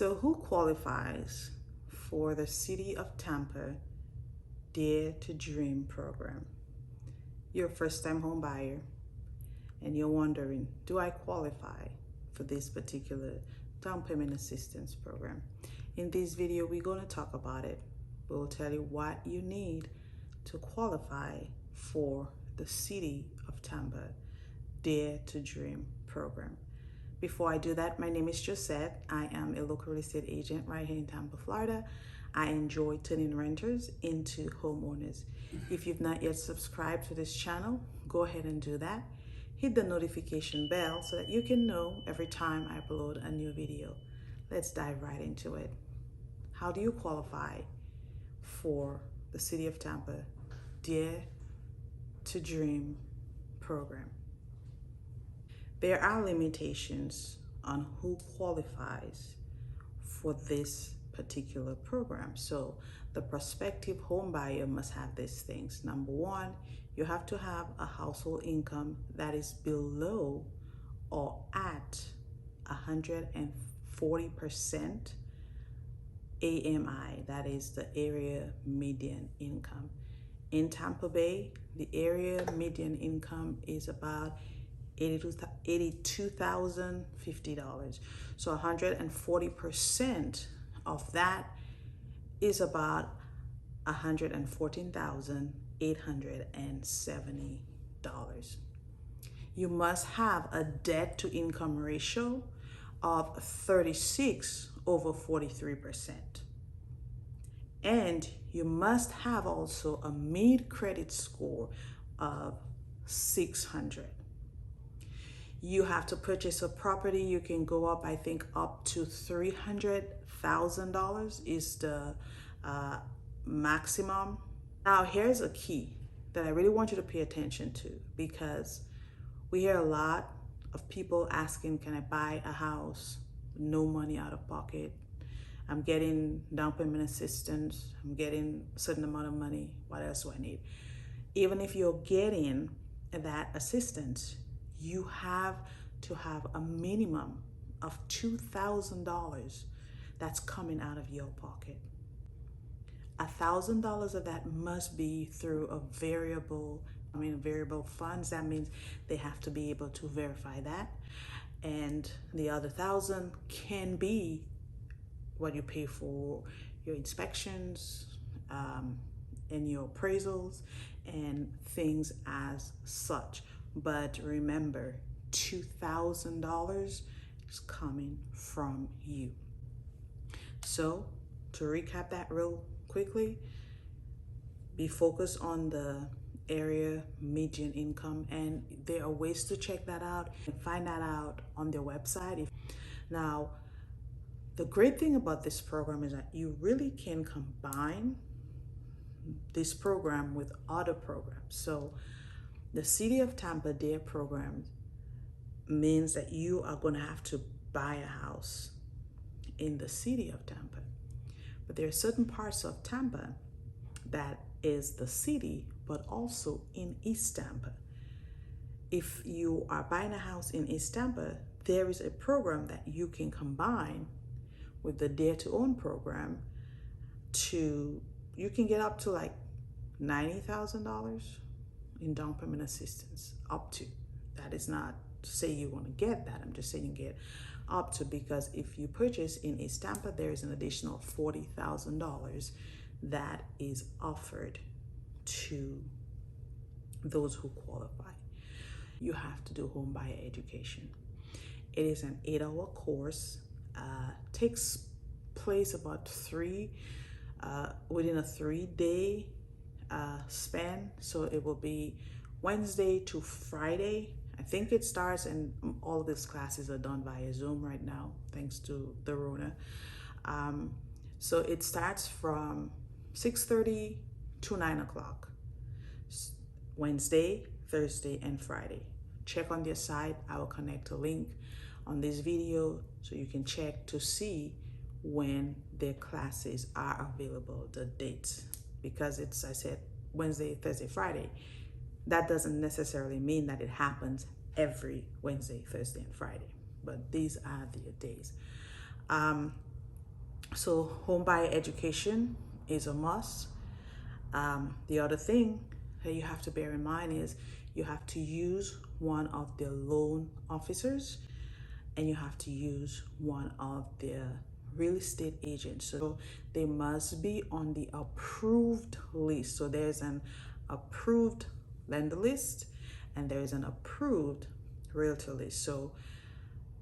So who qualifies for the City of Tampa Dare to Dream program? You're a first-time home buyer and you're wondering, do I qualify for this particular down payment assistance program? In this video, we're going to talk about it. We'll tell you what you need to qualify for the City of Tampa Dare to Dream program. Before I do that, my name is Josett. I am a local real estate agent right here in Tampa, Florida. I enjoy turning renters into homeowners. If you've not yet subscribed to this channel, go ahead and do that. Hit the notification bell so that you can know every time I upload a new video. Let's dive right into it. How do you qualify for the City of Tampa Dare to Dream program? There are limitations on who qualifies for this particular program. So the prospective home buyer must have these things. Number one, you have to have a household income that is below or at 140% AMI, that is the area median income. In Tampa Bay, the area median income is about $82,050. So 140% of that is about $114,870. You must have a debt to income ratio of 36/43%. And you must have also a mid credit score of 600. You have to purchase a property. You can go up, I think, up to $300,000 is the maximum. Now, here's a key that I really want you to pay attention to, because we hear a lot of people asking, can I buy a house? No money out of pocket. I'm getting down payment assistance. I'm getting a certain amount of money. What else do I need? Even if you're getting that assistance, you have to have a minimum of $2,000 that's coming out of your pocket. $1,000 of that must be through a variable funds. That means they have to be able to verify that. And the other 1,000 can be what you pay for your inspections, and your appraisals and things as such. But remember, $2,000 is coming from you. So to recap that real quickly, be focused on the area median income, and there are ways to check that out and find that out on their website. Now, the great thing about this program is that you really can combine this program with other programs. So the City of Tampa Dare program means that you are going to have to buy a house in the City of Tampa. But there are certain parts of Tampa that is the city, but also in East Tampa. If you are buying a house in East Tampa, there is a program that you can combine with the Dare to Own program you can get up to like $90,000 in down payment assistance, up to. That is not to say you want to get that. I'm just saying you get up to, because if you purchase in East Tampa, there is an additional $40,000 that is offered to those who qualify. You have to do home buyer education. It is an 8-hour course. Takes place about within a 3-day span. So it will be Wednesday to Friday. I think it starts, and all of these classes are done via Zoom right now, thanks to the Rona. So it starts from 6:30 to 9 o'clock, Wednesday, Thursday, and Friday. Check on their site. I will connect a link on this video so you can check to see when their classes are available, the dates, because it's, I said, Wednesday, Thursday, Friday. That doesn't necessarily mean that it happens every Wednesday, Thursday, and Friday, but these are the days. So home buyer education is a must. The other thing that you have to bear in mind is you have to use one of the loan officers, and you have to use one of the real estate agents. So they must be on the approved list. So there's an approved lender list and there's an approved realtor list. So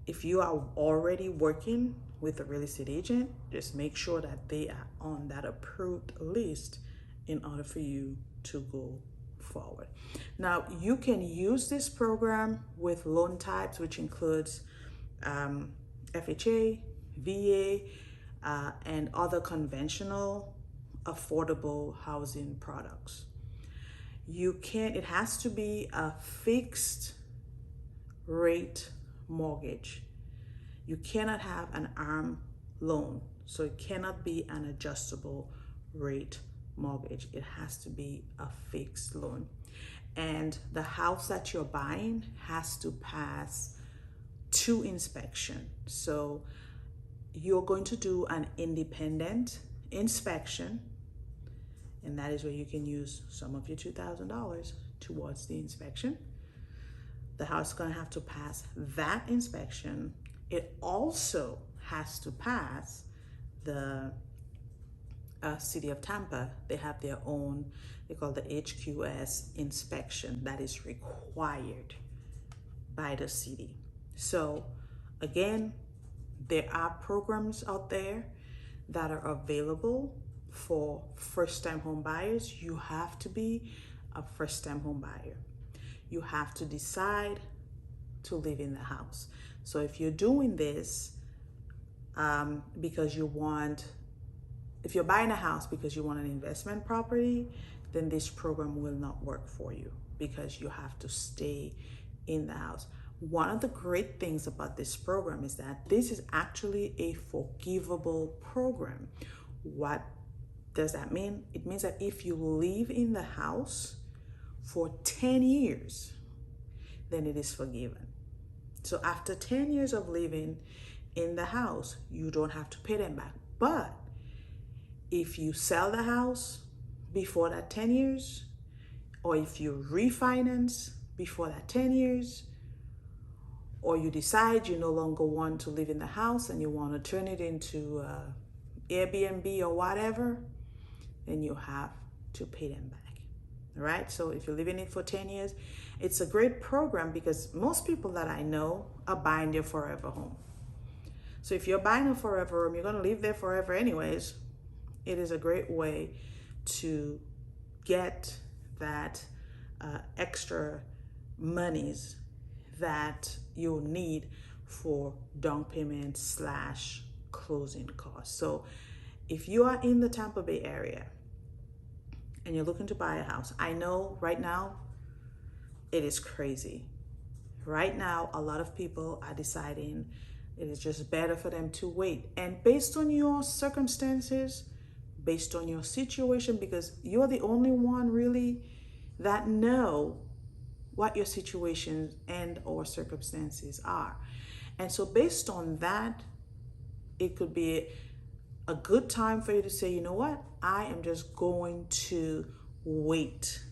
if you are already working with a real estate agent, just make sure that they are on that approved list in order for you to go forward. Now, you can use this program with loan types, which includes FHA, VA, and other conventional affordable housing products. It has to be a fixed rate mortgage. You cannot have an ARM loan, so it cannot be an adjustable rate mortgage. It has to be a fixed loan. And the house that you're buying has to pass 2 inspections. So you're going to do an independent inspection, and that is where you can use some of your $2,000 towards the inspection. The house is going to have to pass that inspection. It also has to pass the city of Tampa. They have their own, they call the HQS inspection that is required by the city. So again, there are programs out there that are available for first-time home buyers. You have to be a first-time home buyer. You have to decide to live in the house. So if you're doing this because if you're buying a house because you want an investment property, then this program will not work for you because you have to stay in the house. One of the great things about this program is that this is actually a forgivable program. What does that mean? It means that if you live in the house for 10 years, then it is forgiven. So after 10 years of living in the house, you don't have to pay them back. But if you sell the house before that 10 years, or if you refinance before that 10 years, or you decide you no longer want to live in the house and you want to turn it into Airbnb or whatever, then you have to pay them back. All right? So if you're living it for 10 years, it's a great program because most people that I know are buying their forever home. So if you're buying a forever home, you're going to live there forever anyways. It is a great way to get that extra monies that you'll need for down payment / closing costs. So if you are in the Tampa Bay area and you're looking to buy a house, I know right now it is crazy. Right now, a lot of people are deciding it is just better for them to wait. And based on your circumstances, based on your situation, because you're the only one really that know what your situation and or circumstances are. And so based on that, it could be a good time for you to say, you know what, I am just going to wait,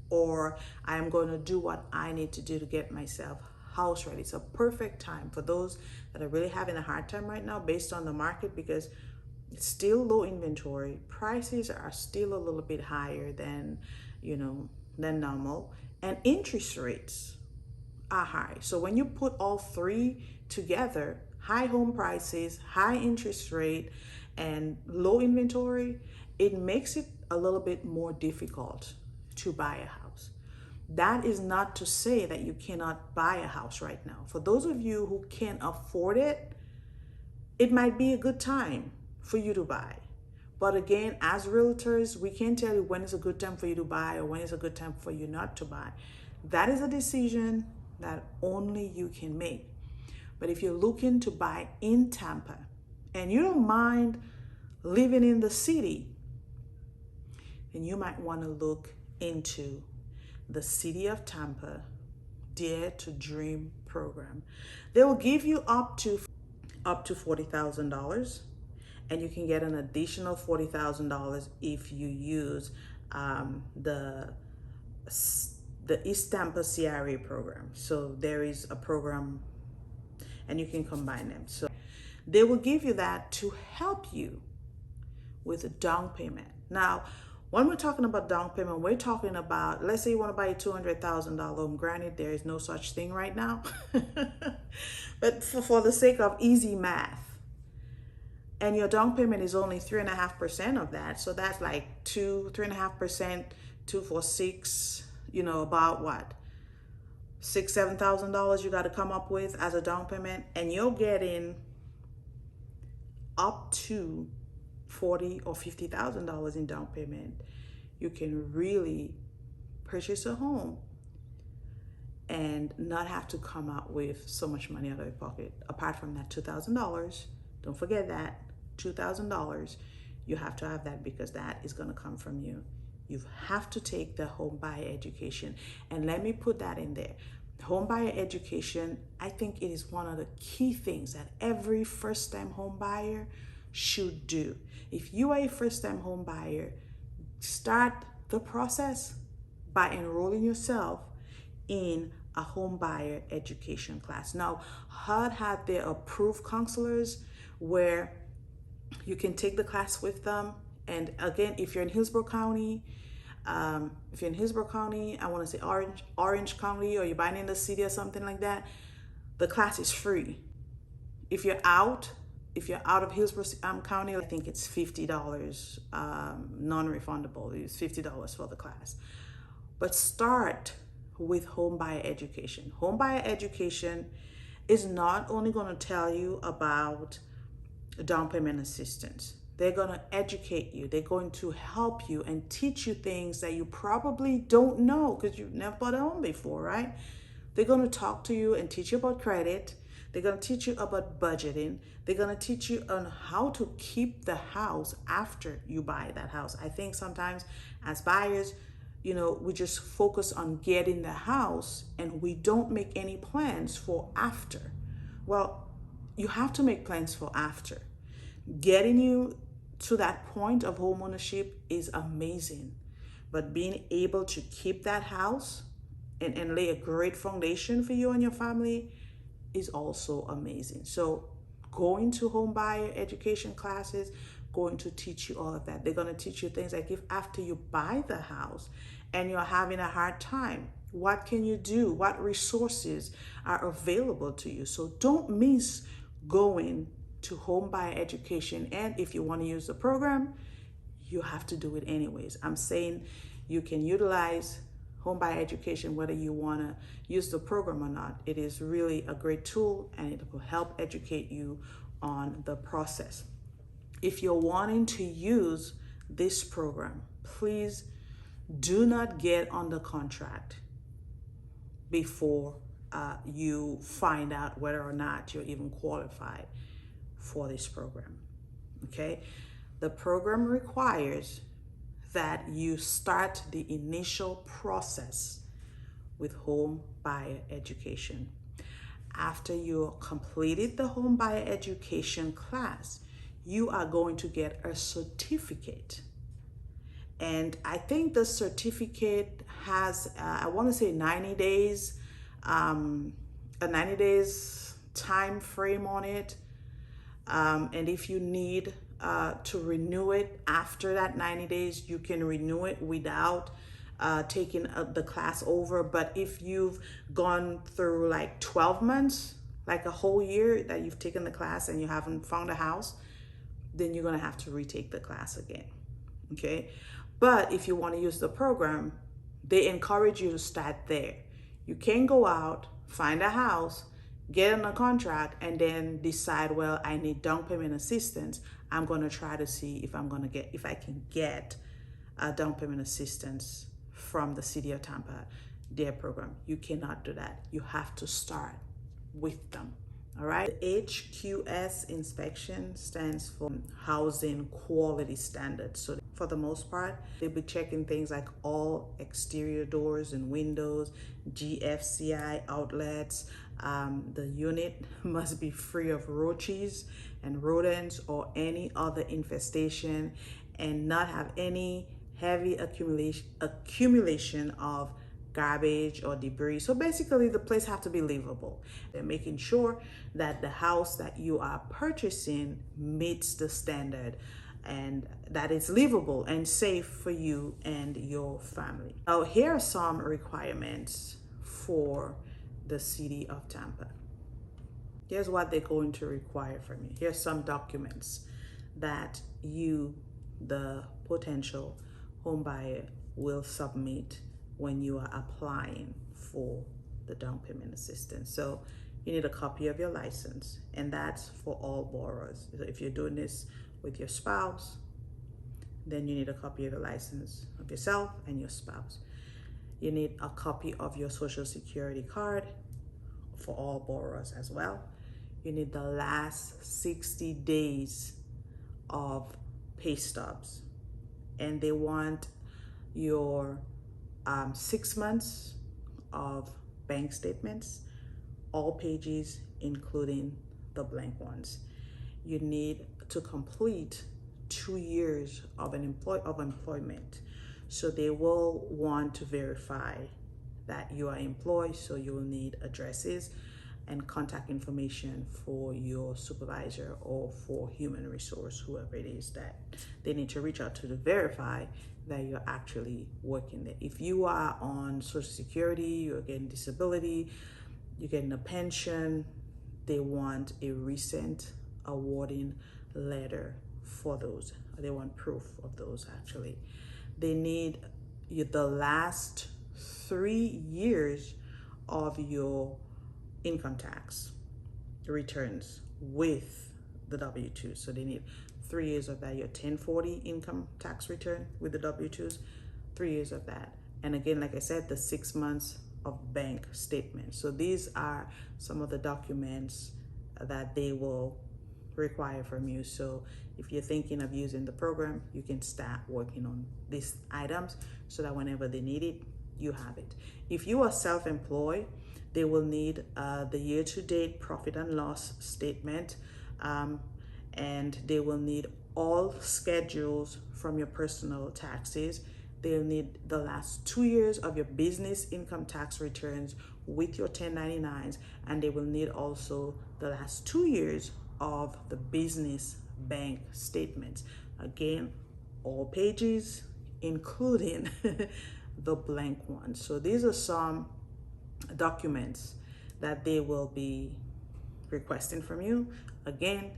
or I am going to do what I need to do to get myself house ready. It's a perfect time for those that are really having a hard time right now based on the market, because it's still low inventory. Prices are still a little bit higher than normal, and interest rates are high. So when you put all three together, high home prices, high interest rate, and low inventory, it makes it a little bit more difficult to buy a house. That is not to say that you cannot buy a house right now. For those of you who can't afford it, it might be a good time for you to buy. But again, as realtors, we can't tell you when is a good time for you to buy or when is a good time for you not to buy. That is a decision that only you can make. But if you're looking to buy in Tampa and you don't mind living in the city, then you might want to look into the City of Tampa Dare to Dream program. They will give you up to $40,000, and you can get an additional $40,000 if you use the East Tampa CRA program. So there is a program, and you can combine them. So they will give you that to help you with a down payment. Now, when we're talking about down payment, we're talking about, let's say you want to buy a $200,000 home. Granted, there is no such thing right now, but for the sake of easy math, and your down payment is only 3.5% of that. So that's like 3.5%, 2 for 6, about what? $6,000-$7,000 you got to come up with as a down payment, and you're getting up to $40,000 or $50,000 in down payment. You can really purchase a home and not have to come out with so much money out of your pocket. Apart from that $2,000, don't forget that $2,000, you have to have that, because that is going to come from you. You have to take the home buyer education. And let me put that in there. Home buyer education, I think it is one of the key things that every first-time home buyer should do. If you are a first-time home buyer, start the process by enrolling yourself in a home buyer education class. Now, HUD had their approved counselors where you can take the class with them. And again, if you're in Hillsborough County, I want to say Orange County, or you're buying in the city or something like that, the class is free. If you're out of Hillsborough County, I think it's $50, non-refundable. It's $50 for the class. But start with home buyer education. Home buyer education is not only going to tell you about down payment assistance. They're going to educate you. They're going to help you and teach you things that you probably don't know because you've never bought a home before, right? They're going to talk to you and teach you about credit. They're going to teach you about budgeting. They're going to teach you on how to keep the house after you buy that house. I think sometimes as buyers, we just focus on getting the house and we don't make any plans for after. Well, you have to make plans for after. Getting you to that point of homeownership is amazing, but being able to keep that house and lay a great foundation for you and your family is also amazing. So going to home buyer education classes, going to teach you all of that. They're going to teach you things like, if after you buy the house and you're having a hard time, what can you do? What resources are available to you? So don't miss going to home buyer education. And if you want to use the program, you have to do it anyways. I'm saying you can utilize home buyer education whether you want to use the program or not. It is really a great tool and it will help educate you on the process. If you're wanting to use this program, please do not get under contract before you find out whether or not you're even qualified for this program. Okay? The program requires that you start the initial process with home buyer education. After you completed the home buyer education class, you are going to get a certificate. And I think the certificate has, I want to say 90 days, a 90 days time frame on it. And if you need to renew it after that 90 days, you can renew it without taking the class over. But if you've gone through like 12 months, like a whole year that you've taken the class and you haven't found a house, then you're going to have to retake the class again. Okay? But if you want to use the program, they encourage you to start there. You can go out, find a house, get on a contract, and then decide, well, I need down payment assistance. I'm going to try to see if I can get a down payment assistance from the city of Tampa, their program. You cannot do that. You have to start with them. All right. The HQS inspection stands for Housing Quality Standards. So for the most part, they'll be checking things like all exterior doors and windows, GFCI outlets, The unit must be free of roaches and rodents or any other infestation, and not have any heavy accumulation of garbage or debris. So basically the place have to be livable. They're making sure that the house that you are purchasing meets the standard and that it's livable and safe for you and your family. Now, here are some requirements for the city of Tampa. Here's what they're going to require from you. Here's some documents that you, the potential home buyer, will submit when you are applying for the down payment assistance. So you need a copy of your license, and that's for all borrowers. If you're doing this with your spouse, then you need a copy of the license of yourself and your spouse. You need a copy of your social security card for all borrowers as well. You need the last 60 days of pay stubs, and they want your 6 months of bank statements, all pages, including the blank ones. You need to complete 2 years of employment. So they will want to verify that you are employed. So you will need addresses and contact information for your supervisor or for human resource, whoever it is that they need to reach out to verify that you're actually working there. If you are on Social Security, you're getting disability, you're getting a pension, they want a recent awarding letter for those. They want proof of those actually. They need the last 3 years of your income tax returns with the W-2. So they need 3 years of that, your 1040 income tax return with the W-2s, 3 years of that. And again, like I said, the 6 months of bank statements. So these are some of the documents that they will require from you. So if you're thinking of using the program, you can start working on these items so that whenever they need it, you have it. If you are self-employed, they will need the year-to-date profit and loss statement, and they will need all schedules from your personal taxes. They'll need the last 2 years of your business income tax returns with your 1099s, and they will need also the last 2 years of the business bank statements. Again, all pages, including the blank ones. So these are some documents that they will be requesting from you. Again,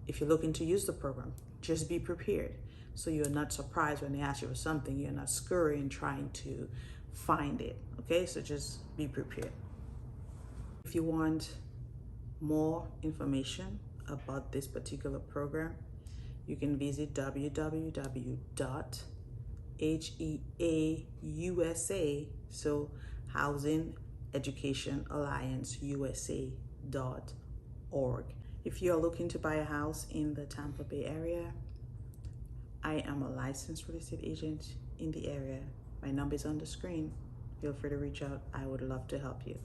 if you're looking to use the program, just be prepared. So you're not surprised when they ask you for something, you're not scurrying trying to find it. Okay, so just be prepared. If you want more information about this particular program, you can visit www.HEAUSA, so Housing Education Alliance USA.org. If you're looking to buy a house in the Tampa Bay area, I am a licensed real estate agent in the area. My number is on the screen. Feel free to reach out. I would love to help you.